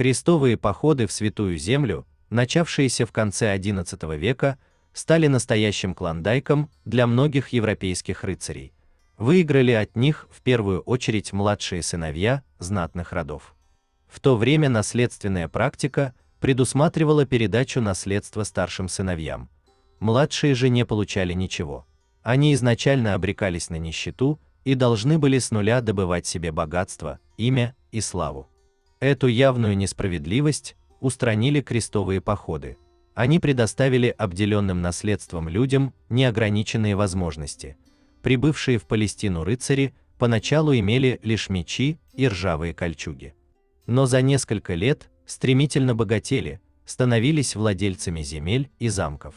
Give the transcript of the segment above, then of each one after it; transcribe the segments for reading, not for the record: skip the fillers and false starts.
Крестовые походы в Святую Землю, начавшиеся в конце XI века, стали настоящим клондайком для многих европейских рыцарей. Выиграли от них в первую очередь младшие сыновья знатных родов. В то время наследственная практика предусматривала передачу наследства старшим сыновьям. Младшие же не получали ничего. Они изначально обрекались на нищету и должны были с нуля добывать себе богатство, имя и славу. Эту явную несправедливость устранили крестовые походы. Они предоставили обделенным наследством людям неограниченные возможности. Прибывшие в Палестину рыцари поначалу имели лишь мечи и ржавые кольчуги. Но за несколько лет стремительно богатели, становились владельцами земель и замков.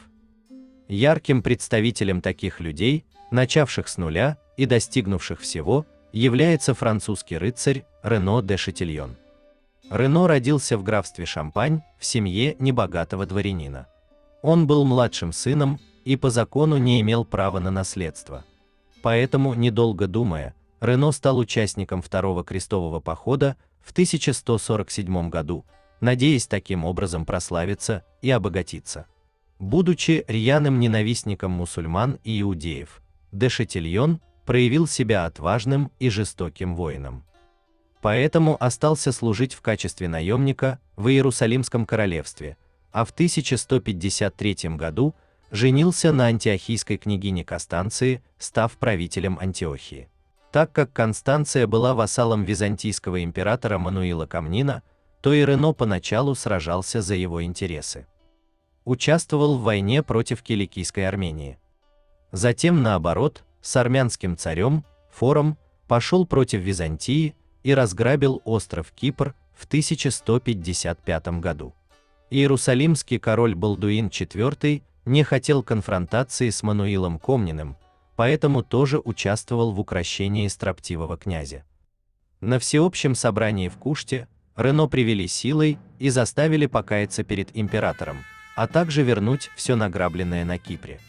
Ярким представителем таких людей, начавших с нуля и достигнувших всего, является французский рыцарь Рено де Шатильон. Рено родился в графстве Шампань в семье небогатого дворянина. Он был младшим сыном и по закону не имел права на наследство. Поэтому, недолго думая, Рено стал участником Второго крестового похода в 1147 году, надеясь таким образом прославиться и обогатиться. Будучи рьяным ненавистником мусульман и иудеев, де Шатильон проявил себя отважным и жестоким воином. Поэтому остался служить в качестве наемника в Иерусалимском королевстве, а в 1153 году женился на антиохийской княгине Констанции, став правителем Антиохии. Так как Констанция была вассалом византийского императора Мануила Комнина, то и Рено поначалу сражался за его интересы. Участвовал в войне против Киликийской Армении. Затем, наоборот, с армянским царем Фором пошел против Византии и разграбил остров Кипр в 1155 году. Иерусалимский король Балдуин IV не хотел конфронтации с Мануилом Комниным, поэтому тоже участвовал в укрощении строптивого князя. На всеобщем собрании в Куште Рено привели силой и заставили покаяться перед императором, а также вернуть все награбленное на Кипре.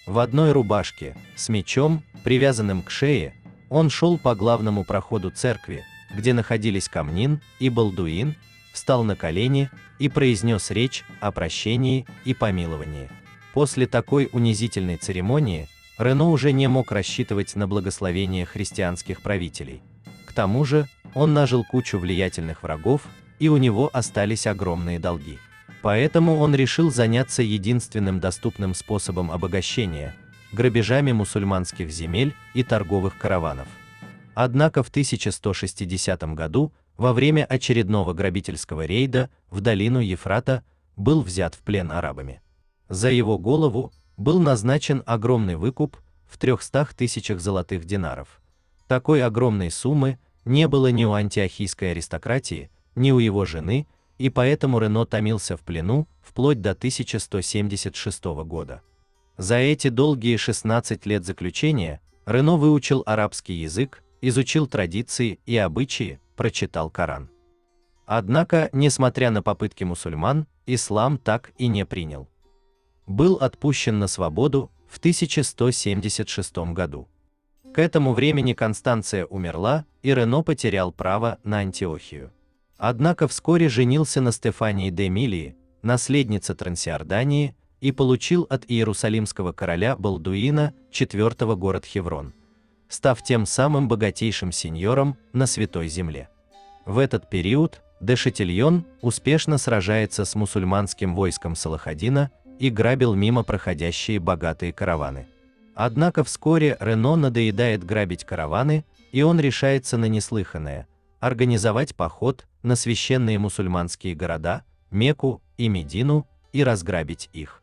В одной рубашке, с мечом, привязанным к шее, он шел по главному проходу церкви, где находились Комнин и Балдуин, встал на колени и произнес речь о прощении и помиловании. После такой унизительной церемонии Рено уже не мог рассчитывать на благословение христианских правителей. К тому же, он нажил кучу влиятельных врагов, и у него остались огромные долги. Поэтому он решил заняться единственным доступным способом обогащения – грабежами мусульманских земель и торговых караванов. Однако в 1160 году, во время очередного грабительского рейда в долину Ефрата, был взят в плен арабами. За его голову был назначен огромный выкуп в 300 тысячах золотых динаров. Такой огромной суммы не было ни у антиохийской аристократии, ни у его жены, и поэтому Рено томился в плену вплоть до 1176 года. За эти долгие 16 лет заключения Рено выучил арабский язык, изучил традиции и обычаи, прочитал Коран. Однако, несмотря на попытки мусульман, ислам так и не принял. Был отпущен на свободу в 1176 году. К этому времени Констанция умерла, и Рено потерял право на Антиохию. Однако вскоре женился на Стефании де Милии, наследнице Трансиордании, и получил от иерусалимского короля Балдуина IV город Хеврон, став тем самым богатейшим сеньором на Святой Земле. В этот период де Шатильон успешно сражается с мусульманским войском Салахадина и грабил мимо проходящие богатые караваны. Однако вскоре Рено надоедает грабить караваны, и он решается на неслыханное – организовать поход на священные мусульманские города, Мекку и Медину, и разграбить их.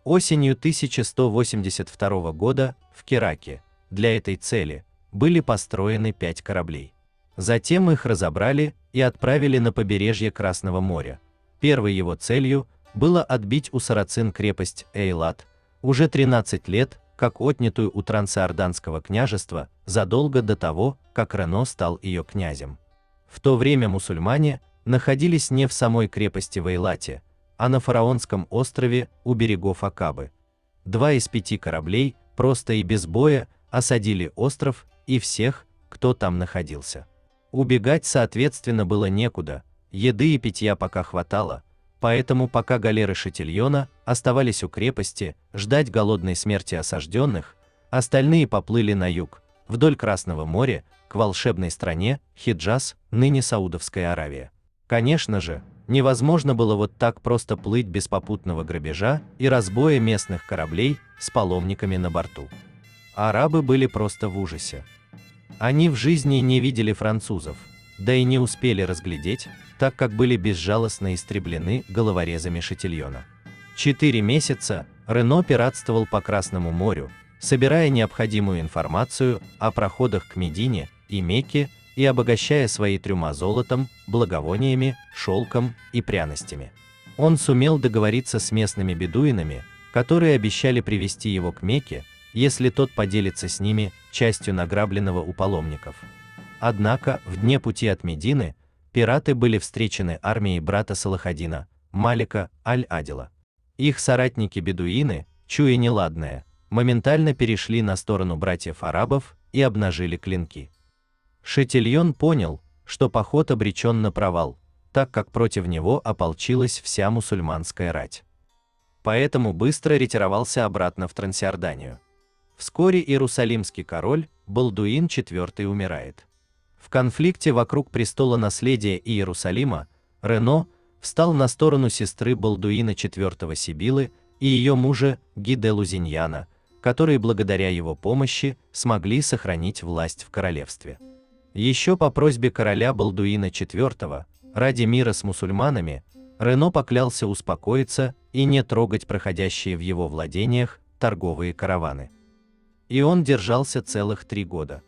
Осенью 1182 года в Кераке для этой цели были построены 5 кораблей. Затем их разобрали и отправили на побережье Красного моря. Первой его целью было отбить у сарацин крепость Эйлат, уже 13 лет, как отнятую у Трансиорданского княжества, задолго до того, как Рено стал ее князем. В то время мусульмане находились не в самой крепости в Эйлате, а на фараонском острове у берегов Акабы. 2 из 5 кораблей, просто и без боя, осадили остров и всех, кто там находился. Убегать, соответственно, было некуда, еды и питья пока хватало, поэтому пока галеры Шатильона оставались у крепости ждать голодной смерти осажденных, остальные поплыли на юг, вдоль Красного моря, к волшебной стране Хиджаз, ныне Саудовская Аравия. Конечно же, невозможно было вот так просто плыть без попутного грабежа и разбоя местных кораблей с паломниками на борту. Арабы были просто в ужасе. Они в жизни не видели французов, да и не успели разглядеть, так как были безжалостно истреблены головорезами Шатильона. 4 месяца Рено пиратствовал по Красному морю, собирая необходимую информацию о проходах к Медине и Мекке и обогащая свои трюма золотом, благовониями, шелком и пряностями. Он сумел договориться с местными бедуинами, которые обещали привести его к Мекке, если тот поделится с ними частью награбленного у паломников. Однако, в дне пути от Медины, пираты были встречены армией брата Салахадина, Малика аль-Адила. Их соратники-бедуины, чуя неладное, моментально перешли на сторону братьев-арабов и обнажили клинки. Шатильон понял, что поход обречен на провал, так как против него ополчилась вся мусульманская рать. Поэтому быстро ретировался обратно в Трансиорданию. Вскоре иерусалимский король Балдуин IV умирает. В конфликте вокруг престола наследия Иерусалима Рено встал на сторону сестры Балдуина IV Сибилы и ее мужа Ги де Лузиньяна, которые благодаря его помощи смогли сохранить власть в королевстве. Еще по просьбе короля Балдуина IV, ради мира с мусульманами, Рено поклялся успокоиться и не трогать проходящие в его владениях торговые караваны. И он держался целых 3 года.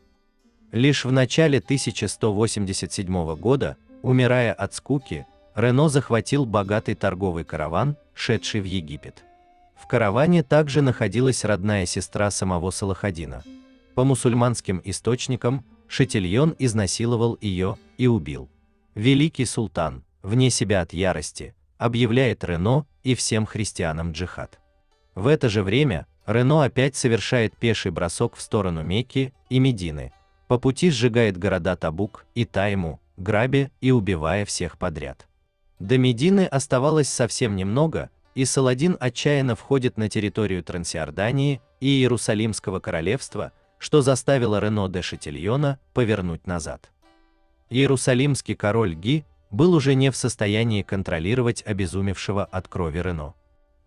Лишь в начале 1187 года, умирая от скуки, Рено захватил богатый торговый караван, шедший в Египет. В караване также находилась родная сестра самого Салахадина. По мусульманским источникам, Шатильон изнасиловал ее и убил. Великий султан, вне себя от ярости, объявляет Рено и всем христианам джихад. В это же время Рено опять совершает пеший бросок в сторону Мекки и Медины, по пути сжигает города Табук и Тайму, грабя и убивая всех подряд. До Медины оставалось совсем немного, и Саладин отчаянно входит на территорию Трансиордании и Иерусалимского королевства, что заставило Рено де Шатильона повернуть назад. Иерусалимский король Ги был уже не в состоянии контролировать обезумевшего от крови Рено.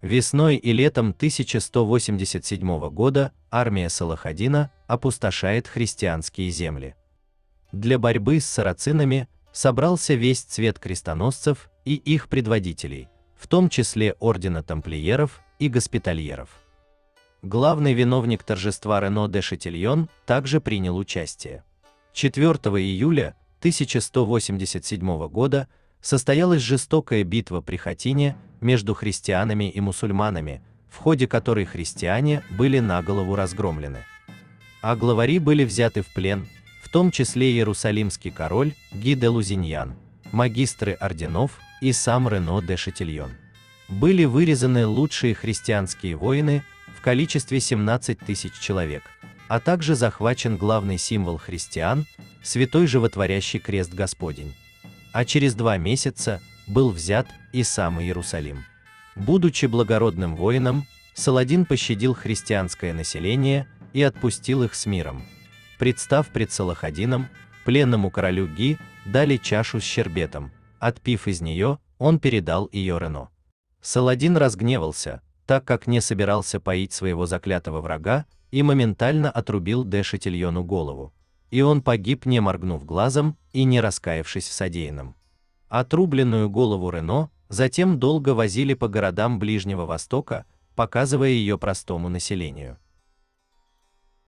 Весной и летом 1187 года армия Салахадина опустошает христианские земли. Для борьбы с сарацинами собрался весь цвет крестоносцев и их предводителей, в том числе ордена тамплиеров и госпитальеров. Главный виновник торжества Рено де Шатильон также принял участие. 4 июля 1187 года состоялась жестокая битва при Хатине между христианами и мусульманами, в ходе которой христиане были наголову разгромлены. А главари были взяты в плен, в том числе иерусалимский король Ги де Лузиньян, магистры орденов и сам Рено де Шатильон. Были вырезаны лучшие христианские воины в количестве 17 тысяч человек, а также захвачен главный символ христиан – святой животворящий крест Господень. А через 2 месяца был взят и сам Иерусалим. Будучи благородным воином, Саладин пощадил христианское население и отпустил их с миром. Представ пред Салахадином, пленному королю Ги дали чашу с щербетом, отпив из нее, он передал ее Рено. Саладин разгневался, так как не собирался поить своего заклятого врага, и моментально отрубил де Шатильону голову. И он погиб, не моргнув глазом и не раскаявшись в содеянном. Отрубленную голову Рено затем долго возили по городам Ближнего Востока, показывая ее простому населению.